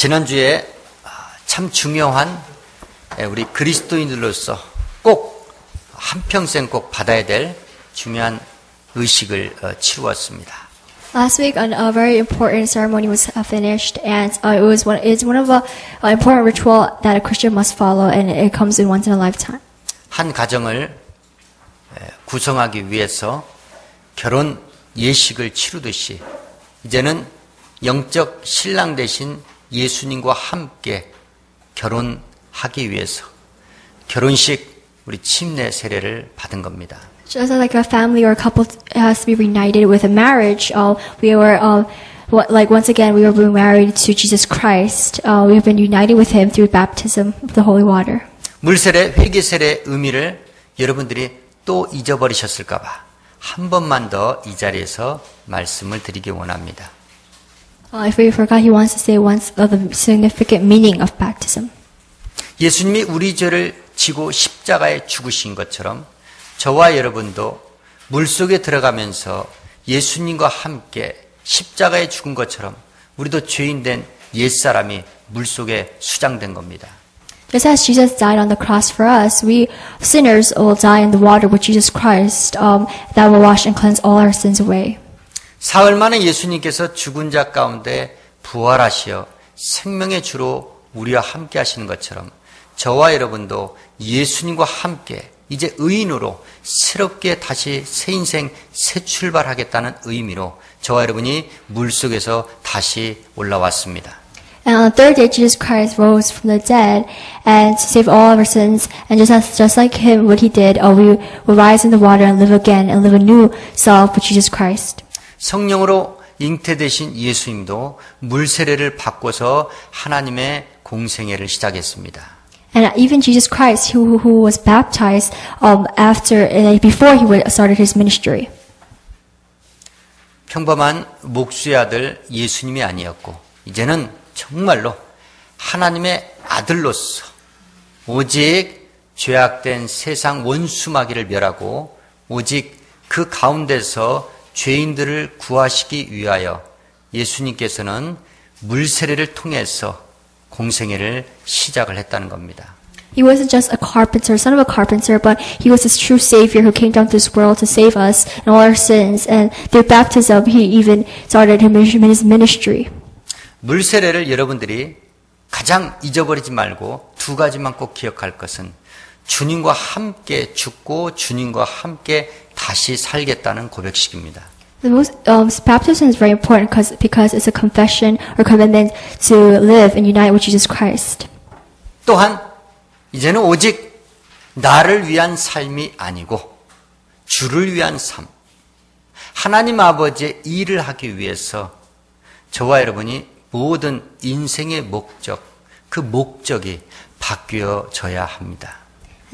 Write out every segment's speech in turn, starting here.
지난주에 참 중요한 우리 그리스도인들로서 꼭 한평생 꼭 받아야 될 중요한 의식을 치루었습니다. Last week, a very important ceremony was finished, and it's one of the important ritual that a Christian must follow, and it comes in once in a lifetime. 한 가정을 구성하기 위해서 결혼 예식을 치르듯이 이제는 영적 신랑 되신 예수님과 함께 결혼하기 위해서 결혼식 우리 침례 세례를 받은 겁니다. Just like a family or a couple has to be reunited with a marriage, we were once again we were being married to Jesus Christ. We have been united with Him through baptism of the holy water. 물세례, 회개세례 의미를 여러분들이 또 잊어버리셨을까봐 한 번만 더 이 자리에서 말씀을 드리기 원합니다. If we forgot, He wants to say once of the significant meaning of baptism. 예수님이 우리 죄를 지고 십자가에 죽으신 것처럼 저와 여러분도 물속에 들어가면서 예수님과 함께 십자가에 죽은 것처럼 우리도 죄인된 옛사람이 물속에 수장된 겁니다. Just as Jesus died on the cross for us, we sinners will die in the water with Jesus Christ that will wash and cleanse all our sins away. 사흘 만에 예수님께서 죽은 자 가운데 부활하시어 생명의 주로 우리와 함께 하시는 것처럼 저와 여러분도 예수님과 함께 이제 의인으로 새롭게 다시 새 인생 새 출발하겠다는 의미로 저와 여러분이 물속에서 다시 올라왔습니다. And on the third day, Jesus Christ rose from the dead and to save all of our sins. And just like Him, what He did, we will rise in the water and live again and live a new self with Jesus Christ. 성령으로 잉태되신 예수님도 물세례를 받고서 하나님의 공생애를 시작했습니다. And even Jesus Christ, who was baptized before He started His ministry. 평범한 목수의 아들 예수님이 아니었고 이제는 정말로 하나님의 아들로서 오직 죄악된 세상 원수마귀를 멸하고 오직 그 가운데서 죄인들을 구하시기 위하여 예수님께서는 물세례를 통해서 공생애를 시작을 했다는 겁니다. He wasn't just a carpenter, son of a carpenter, but He was His true Savior who came down to this world to save us and all our sins. And through baptism, He even started His ministry. 물세례를 여러분들이 가장 잊어버리지 말고 두 가지만 꼭 기억할 것은 주님과 함께 죽고 주님과 함께 다시 살겠다는 고백식입니다. Baptism is very important because it's a confession or commitment to live and unite with Jesus Christ. 또한 이제는 오직 나를 위한 삶이 아니고 주를 위한 삶, 하나님 아버지의 일을 하기 위해서 저와 여러분이 모든 인생의 목적, 그 목적이 바뀌어져야 합니다.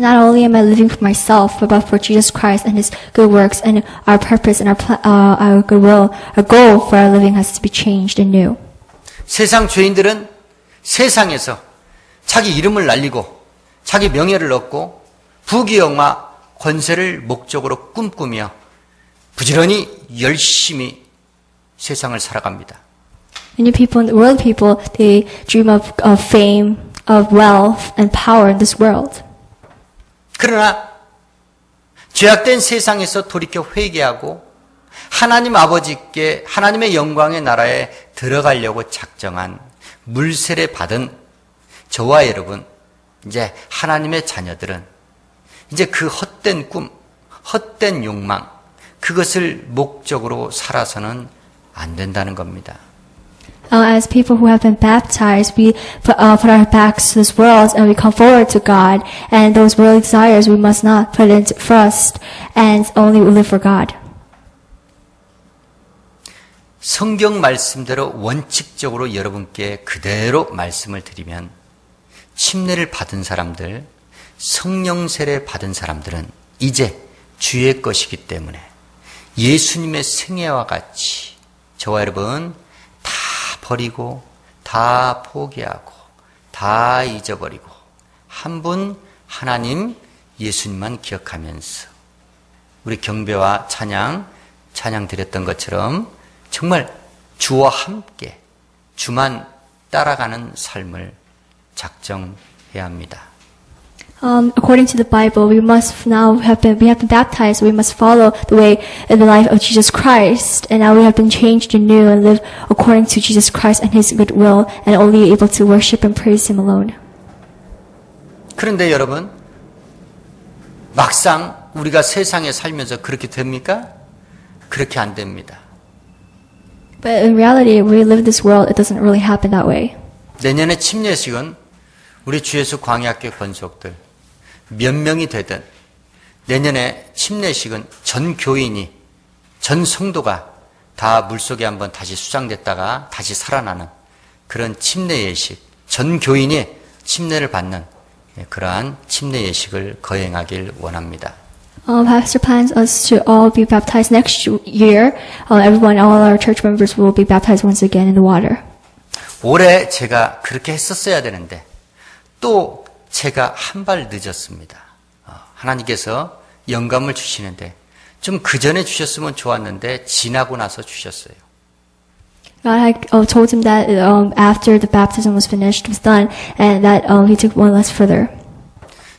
Not only am I living for myself, but for Jesus Christ and His good works, and our purpose and our goodwill, our goal for our living has to be changed and new. 세상 죄인들은 세상에서 자기 이름을 날리고 자기 명예를 얻고 부귀영화, 권세를 목적으로 꿈꾸며 부지런히 열심히 세상을 살아갑니다. Many people, world people, they dream of fame, of wealth, and power in this world. 그러나 죄악된 세상에서 돌이켜 회개하고 하나님 아버지께 하나님의 영광의 나라에 들어가려고 작정한 물세례 받은 저와 여러분, 이제 하나님의 자녀들은 이제 그 헛된 꿈, 헛된 욕망, 그것을 목적으로 살아서는 안 된다는 겁니다. As people who have been baptized, we put our backs to this world and we come forward to God. And those worldly desires we must not put into first and only live for God. 성경 말씀대로 원칙적으로 여러분께 그대로 말씀을 드리면 침례를 받은 사람들, 성령 세례 받은 사람들은 이제 주의 것이기 때문에 예수님의 생애와 같이 저와 여러분 다 버리고 다 포기하고 다 잊어버리고 한 분 하나님 예수님만 기억하면서 우리 경배와 찬양 드렸던 것처럼 정말 주와 함께 주만 따라가는 삶을 작정해야 합니다. According to the Bible, we have been baptized, so we must follow the way in the life of Jesus Christ, and now we have been changed anew and live according to Jesus Christ and His good will, and only able to worship and praise Him alone. 그런데 여러분, 막상 우리가 세상에 살면서 그렇게 됩니까? 그렇게 안 됩니다. But in reality, when we live in this world, it doesn't really happen that way. 내년에 침례식은 우리 주 예수 광야학교 권속들 몇 명이 되든 내년에 침례식은 전 교인이, 전 성도가 다 물속에 한번 다시 수장됐다가 다시 살아나는 그런 침례 예식, 전 교인이 침례를 받는 그러한 침례 예식을 거행하길 원합니다. Pastor plans us to all be baptized next year. All our church members will be baptized once again in the water. 올해 제가 그렇게 했었어야 되는데 또 제가 한 발 늦었습니다. 하나님께서 영감을 주시는데 좀 그 전에 주셨으면 좋았는데 지나고 나서 주셨어요. God had told him that after the baptism was finished, was done, and that he took one less further.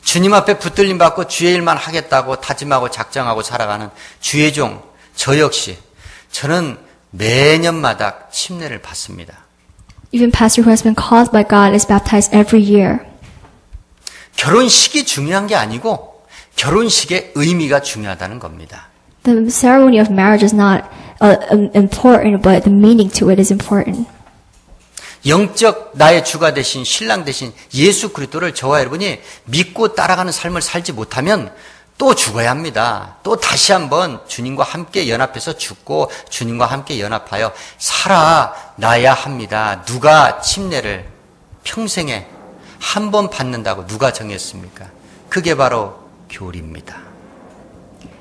주님 앞에 붙들림 받고 주의 일만 하겠다고 다짐하고 작정하고 살아가는 주의 종, 저 역시 저는 매년마다 침례를 받습니다. Even pastor who has been called by God is baptized every year. 결혼식이 중요한 게 아니고 결혼식의 의미가 중요하다는 겁니다. The ceremony of marriage is not important, but the meaning to it is important. 영적 나의 주가 되신 신랑 되신 예수 그리스도를 저와 여러분이 믿고 따라가는 삶을 살지 못하면 또 죽어야 합니다. 또 다시 한번 주님과 함께 연합해서 죽고 주님과 함께 연합하여 살아나야 합니다. 누가 침례를 평생에 한 번 받는다고 누가 정했습니까? 그게 바로 교리입니다.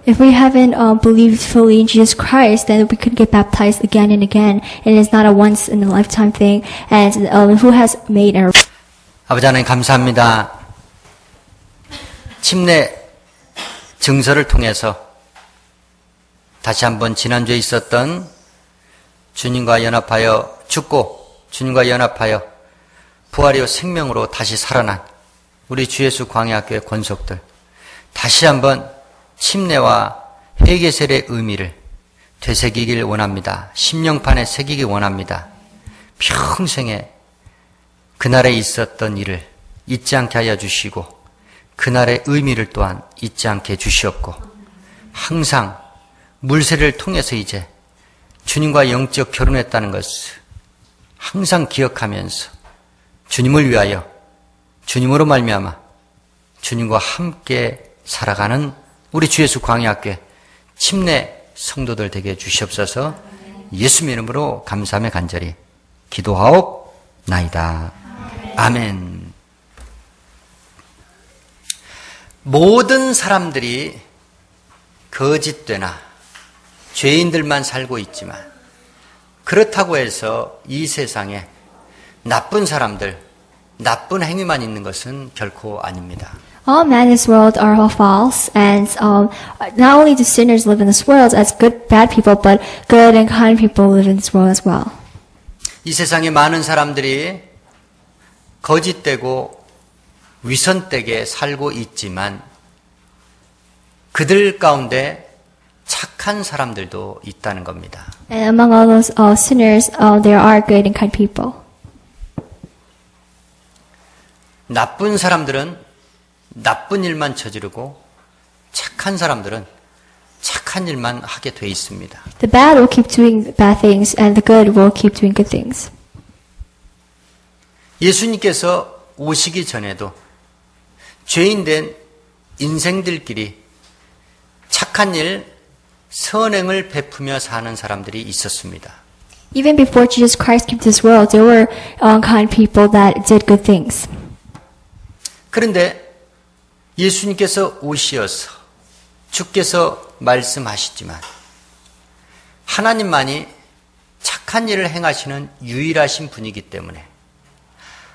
If we haven't believed fully in Jesus Christ, then we could get baptized again and again, and it's not a once in a lifetime thing. And who has made our 아버지 하나님 감사합니다. 침례 증서를 통해서 다시 한번 지난주에 있었던 주님과 연합하여 죽고 주님과 연합하여 부활이요 생명으로 다시 살아난 우리 주 예수 광야학교의 권속들 다시 한번 침례와 회개설의 의미를 되새기길 원합니다. 심령판에 새기길 원합니다. 평생에 그날에 있었던 일을 잊지 않게 하여 주시고 그날의 의미를 또한 잊지 않게 주시옵고 항상 물세를 통해서 이제 주님과 영적 결혼했다는 것을 항상 기억하면서 주님을 위하여 주님으로 말미암아 주님과 함께 살아가는 우리 주 예수 광야학교의 침례 성도들 되게 주시옵소서. 예수님 이름으로 감사하며 간절히 기도하옵나이다. 아멘. 모든 사람들이 거짓되나 죄인들만 살고 있지만 그렇다고 해서 이 세상에 나쁜 사람들, 나쁜 행위만 있는 것은 결코 아닙니다. all men in this world are all false, and not only do sinners live in this world as bad people, but good and kind people live in this world as well. 이 세상에 많은 사람들이 거짓되고 위선되게 살고 있지만 그들 가운데 착한 사람들도 있다는 겁니다. And among all those sinners, there are good and kind people. 나쁜 사람들은 나쁜 일만 저지르고 착한 사람들은 착한 일만 하게 돼 있습니다. The bad will keep doing bad things, and the good will keep doing good things. 예수님께서 오시기 전에도 죄인된 인생들끼리 착한 일, 선행을 베푸며 사는 사람들이 있었습니다. Even before Jesus Christ came to this world, there were kind people that did good things. 그런데 예수님께서 오시어서 주께서 말씀하시지만 하나님만이 착한 일을 행하시는 유일하신 분이기 때문에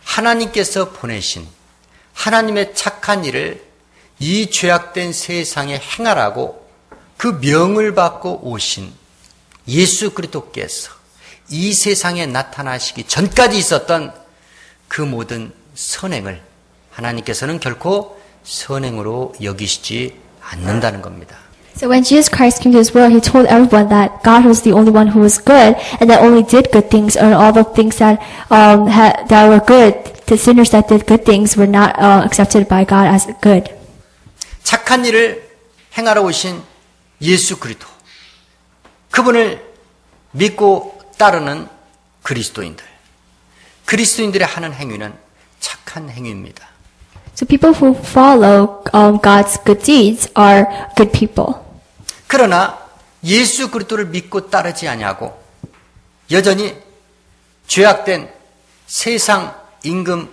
하나님께서 보내신 하나님의 착한 일을 이 죄악된 세상에 행하라고 그 명을 받고 오신 예수 그리스도께서 이 세상에 나타나시기 전까지 있었던 그 모든 선행을 하나님께서는 결코 선행으로 여기시지 않는다는 겁니다. So when Jesus Christ came to this world, he told everyone that God was the only one who was good, and that only did good things, and all the things that that were good, the sinners that did good things were not accepted by God as good. 착한 일을 행하러 오신 예수 그리스도, 그분을 믿고 따르는 그리스도인들의 하는 행위는 착한 행위입니다. So people who follow God's good deeds are good people. 그러나 예수 그리스도를 믿고 따르지 아니하고 여전히 죄악된 세상 임금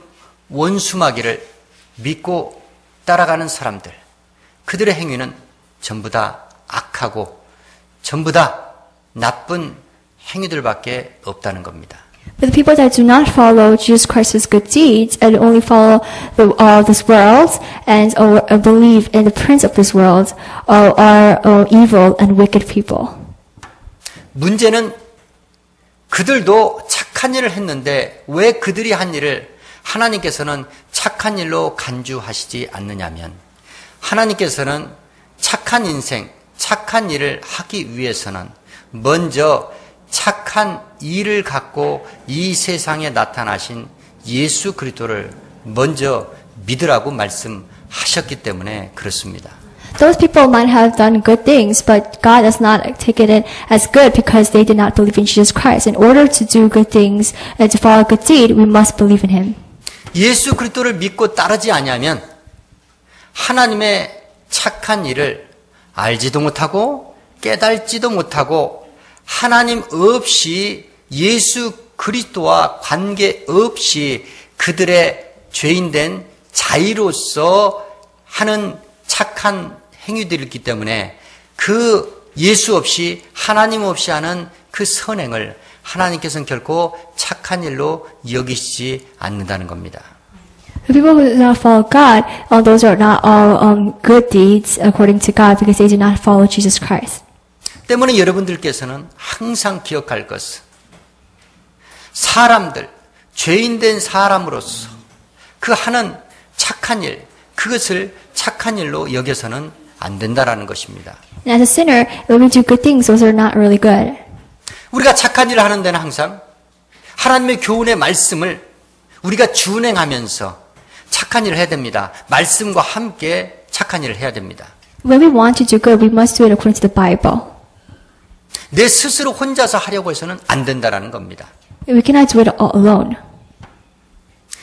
원수마귀를 믿고 따라가는 사람들, 그들의 행위는 전부 다 악하고 전부 다 나쁜 행위들밖에 없다는 겁니다. But the people that do not follow Jesus Christ's good deeds and only follow this world and believe in the prince of this world are evil and wicked people. 문제는 그들도 착한 일을 했는데 왜 그들이 한 일을 하나님께서는 착한 일로 간주하시지 않느냐면, 하나님께서는 착한 인생, 착한 일을 하기 위해서는 먼저 착한 일을 갖고 이 세상에 나타나신 예수 그리스도를 먼저 믿으라고 말씀하셨기 때문에 그렇습니다. Those people might have done good things, but God does not take it as good because they did not believe in Jesus Christ. In order to do good things and to follow good deed, we must believe in Him. 예수 그리스도를 믿고 따르지 아니하면 하나님의 착한 일을 알지도 못하고 깨달지도 못하고 하나님 없이 예수 그리스도와 관계없이 그들의 죄인된 자의로서 하는 착한 행위들이기 때문에 그 예수 없이 하나님 없이 하는 그 선행을 하나님께서는 결코 착한 일로 여기시지 않는다는 겁니다. The people who do not follow God, those are not all good deeds according to God because they do not follow Jesus Christ. 때문에 여러분들께서는 항상 기억할 것은 사람들, 죄인된 사람으로서 그 하는 착한 일, 그것을 착한 일로 여겨서는 안 된다라는 것입니다. And as a sinner, when we do good things, those are not really good. 우리가 착한 일을 하는 데는 항상 하나님의 교훈의 말씀을 우리가 준행하면서 착한 일을 해야 됩니다. 말씀과 함께 착한 일을 해야 됩니다. When we want to do good, we must do it according to the Bible. 내 스스로 혼자서 하려고 해서는 안 된다라는 겁니다. We cannot do it all alone.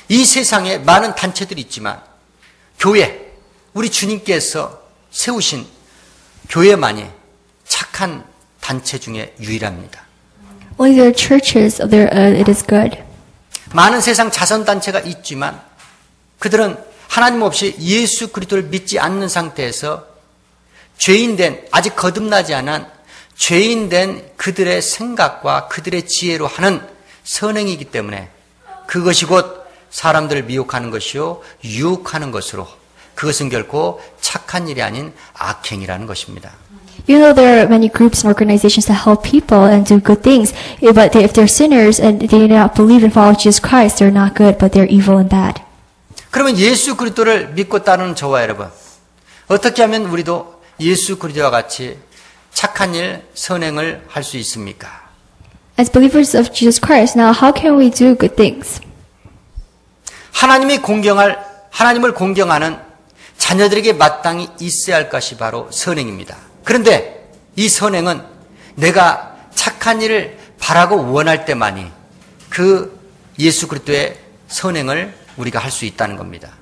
이 세상에 많은 단체들이 있지만 교회, 우리 주님께서 세우신 교회만이 착한 단체 중에 유일합니다. Only there are churches, it is good. 많은 세상 자선단체가 있지만 그들은 하나님 없이 예수 그리스도를 믿지 않는 상태에서 죄인된, 아직 거듭나지 않은 죄인된 그들의 생각과 그들의 지혜로 하는 선행이기 때문에 그것이 곧 사람들을 미혹하는 것이요 유혹하는 것으로, 그것은 결코 착한 일이 아닌 악행이라는 것입니다. You know, there are many groups and organizations that help people and do good things, but if they're sinners and they do not believe and follow Jesus Christ, they're not good, but they're evil and bad. 그러면 예수 그리스도를 믿고 따르는 저와 여러분, 어떻게 하면 우리도 예수 그리스도와 같이 착한 일, 선행을 할 수 있습니까? As believers of Jesus Christ, now how can we do good things? 하나님을 공경하는 자녀들에게 마땅히 있어야 할 것이 바로 선행입니다. 그런데 이 선행은 내가 착한 일을 바라고 원할 때만이 그 예수 그리스도의 선행을 우리가 할 수 있다는 겁니다.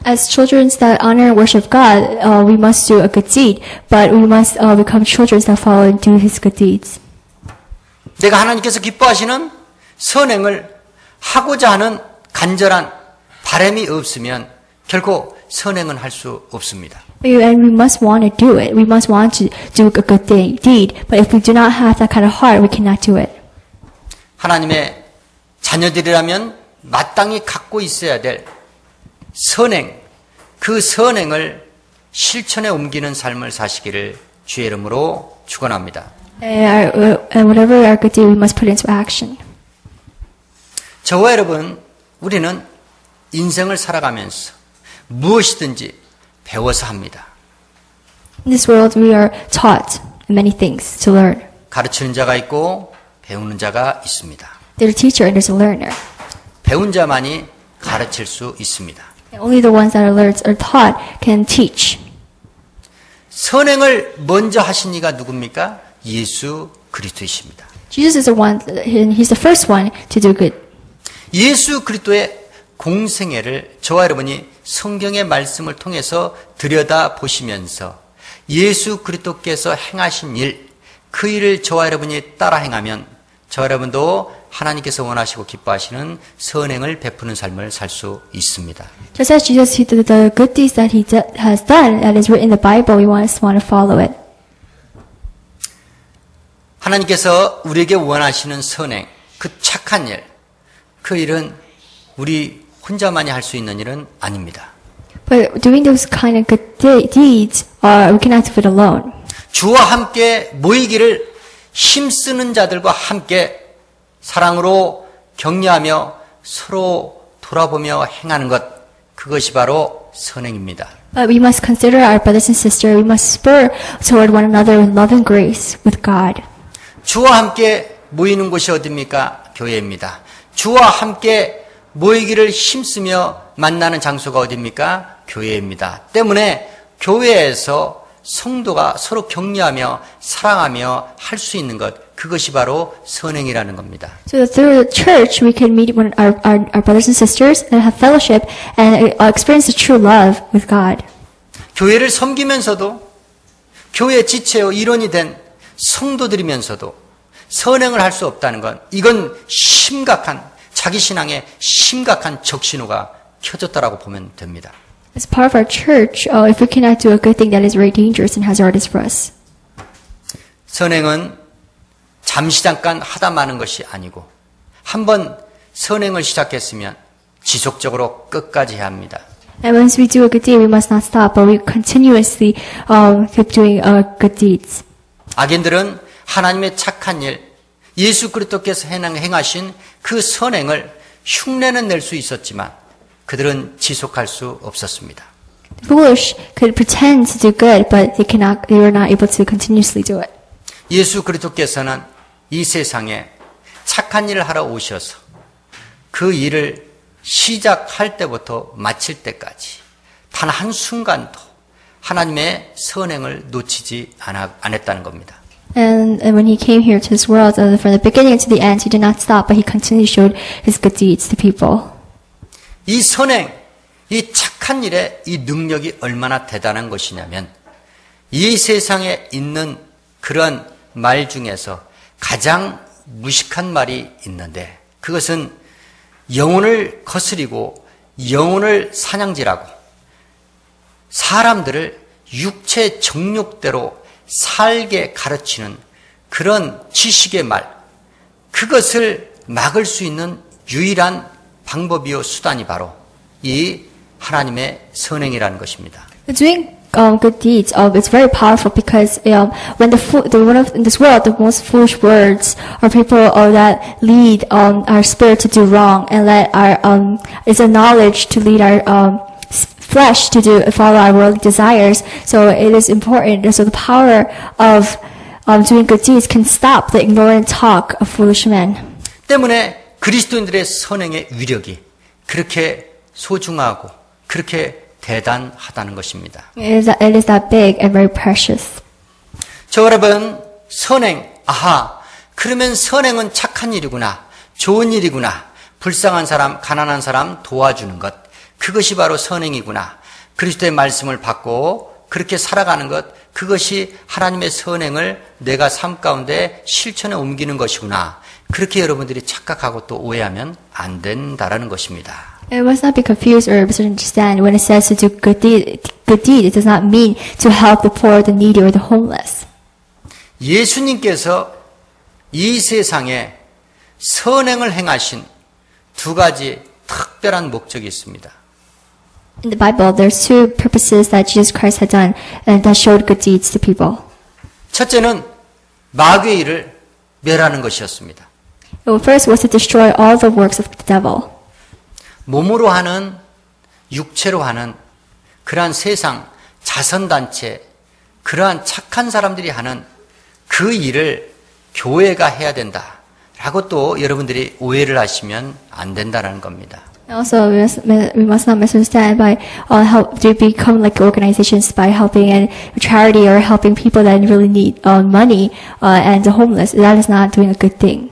As children that honor and worship God, we must do a good deed, but we must become children that follow and do His good deeds. 내가 하나님께서 기뻐하시는 선행을 하고자 하는 간절한 바람이 없으면 결코 선행은 할 수 없습니다. And we must want to do it. We must want to do a good deed. But if we do not have that kind of heart, we cannot do it. 하나님의 자녀들이라면 마땅히 갖고 있어야 될 선행, 그 선행을 실천에 옮기는 삶을 사시기를 주의 이름으로 축원합니다. And whatever our good deed, we must put into action. 저와 여러분, 우리는 인생을 살아가면서 무엇이든지 배워서 합니다. In this world, we are taught many things to learn. 가르치는 자가 있고 배우는 자가 있습니다. There's a teacher and there's a learner. 배운 자만이 가르칠 수 있습니다. And only the ones that are taught can teach. 선행을 먼저 하신 이가 누굽니까? 예수 그리스도이십니다. Jesus is the one, and he's the first one to do good. 예수 그리스도의 공생애를 저와 여러분이 성경의 말씀을 통해서 들여다 보시면서 예수 그리스도께서 행하신 일, 그 일을 저와 여러분이 따라 행하면 저와 여러분도 하나님께서 원하시고 기뻐하시는 선행을 베푸는 삶을 살 수 있습니다. Just as Jesus did the good deeds that he has done, that is written in the Bible, we want to follow it. 하나님께서 우리에게 원하시는 선행, 그 착한 일, 그 일은 우리 혼자만이 할 수 있는 일은 아닙니다. But doing those kind of good deeds, we cannot do it alone. 주와 함께 모이기를 힘쓰는 자들과 함께 사랑으로 격려하며 서로 돌아보며 행하는 것, 그것이 바로 선행입니다. But we must consider our brothers and sisters. We must spur toward one another with love and grace with God. 주와 함께 모이는 곳이 어디입니까? 교회입니다. 주와 함께 모이기를 힘쓰며 만나는 장소가 어디입니까? 교회입니다. 때문에 교회에서 성도가 서로 격려하며 사랑하며 할 수 있는 것, 그것이 바로 선행이라는 겁니다. So through the church, we can meet our brothers and sisters and have fellowship and experience the true love with God. 교회를 섬기면서도 교회의 지체요 일원이 된 성도들이면서도 선행을 할 수 없다는 건 이건 심각한 자기 신앙에 심각한 적신호가 켜졌다라고 보면 됩니다. As part of our church, if we cannot do a good thing, that is very dangerous and hazardous for us. 선행은 잠시 잠깐 하다 마는 것이 아니고 한번 선행을 시작했으면 지속적으로 끝까지 해야 합니다. And once we do a good deed, we must not stop, but we continuously keep doing good deeds. 악인들은 하나님의 착한 일, 예수 그리스도께서 행하신 그 선행을 흉내는 낼 수 있었지만 그들은 지속할 수 없었습니다. The foolish could pretend to do good, but they were not able to continuously do it. 예수 그리스도께서는 이 세상에 착한 일을 하러 오셔서 그 일을 시작할 때부터 마칠 때까지 단 한순간도 하나님의 선행을 놓치지 않았다는 겁니다. And when he came here to this world, from the beginning to the end, he did not stop, but he continually showed his good deeds to people. 이 선행, 이 착한 일의 이 능력이 얼마나 대단한 것이냐면 이 세상에 있는 그런 말 중에서 가장 무식한 말이 있는데 그것은 영혼을 거스리고 영혼을 사냥질하고 사람들을 육체 정욕대로 살게 가르치는 그런 지식의 말, 그것을 막을 수 있는 유일한 방법이요 수단이 바로 이 하나님의 선행이라는 것입니다. Doing good deeds is very powerful because when in this world the most foolish words are people that lead our spirit to do wrong and let our is a knowledge to lead our flesh to follow our worldly desires. So it is important. So the power of doing good deeds can stop the ignorant talk of foolish men. 때문에 그리스도인들의 선행의 위력이 그렇게 소중하고 그렇게 대단하다는 것입니다. It is that big and very precious. 저 여러분, 선행, 그러면 선행은 착한 일이구나, 좋은 일이구나, 불쌍한 사람, 가난한 사람 도와주는 것, 그것이 바로 선행이구나. 그리스도의 말씀을 받고 그렇게 살아가는 것, 그것이 하나님의 선행을 내가 삶 가운데 실천에 옮기는 것이구나. 그렇게 여러분들이 착각하고 또 오해하면 안 된다라는 것입니다. It must not be confused or misunderstood. When it says to do good deed, it does not mean to help the poor, the needy, or the homeless. 예수님께서 이 세상에 선행을 행하신 두 가지 특별한 목적이 있습니다. In the Bible, there's two purposes that Jesus Christ had done and that showed good deeds to people. 첫째는 마귀의 일을 멸하는 것이었습니다. First was to destroy all the works of the devil. 몸으로 하는 육체로 하는 그러한 세상 자선단체, 그러한 착한 사람들이 하는 그 일을 교회가 해야 된다라고 또 여러분들이 오해를 하시면 안 된다는 겁니다. Also, we must not misunderstand by help to become like organizations by helping a charity or helping people that really need money and the homeless. That is not doing a good thing.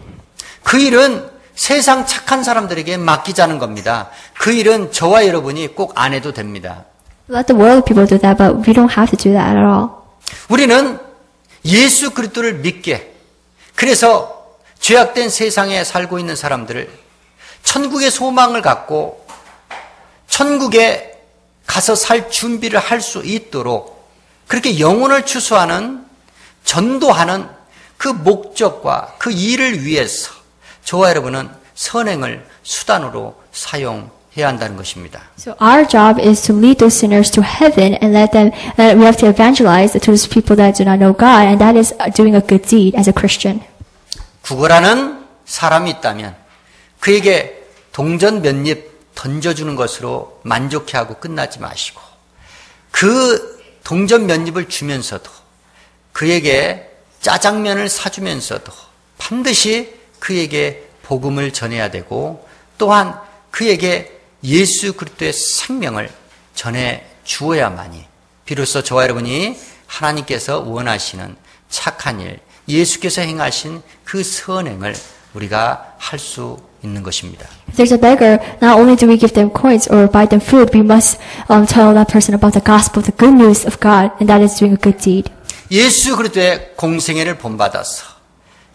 그 일은 세상 착한 사람들에게 맡기자는 겁니다. 그 일은 저와 여러분이 꼭 안 해도 됩니다. Let the world people do that, but we don't have to do that at all. 우리는 예수 그리스도를 믿게, 그래서 죄악된 세상에 살고 있는 사람들을 천국의 소망을 갖고 천국에 가서 살 준비를 할 수 있도록 그렇게 영혼을 추수하는, 전도하는 그 목적과 그 일을 위해서 저와 여러분은 선행을 수단으로 사용해야 한다는 것입니다. So our job is to lead those sinners to heaven and we have to evangelize to those people that do not know God, and that is doing a good deed as a Christian. 구걸하는 사람이 있다면 그에게 동전 몇 입 던져주는 것으로 만족해하고 끝나지 마시고 그 동전 몇 입을 주면서도 그에게 짜장면을 사주면서도 반드시 그에게 복음을 전해야 되고 또한 그에게 예수 그리스도의 생명을 전해 주어야만이 비로소 저와 여러분이 하나님께서 원하시는 착한 일, 예수께서 행하신 그 선행을 우리가 할 수 있는 것입니다. If there's a beggar, not only do we give them coins or buy them food, we must tell that person about the gospel, the good news of God, and that is doing a good deed. 예수 그리스도의 공생애를 본받아서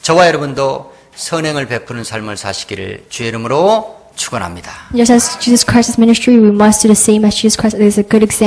저와 여러분도 선행을 베푸는 삶을 사시기를 주의 이름으로 축원합니다. Just as Jesus Christ's ministry, we must do the same as Jesus Christ is a good example.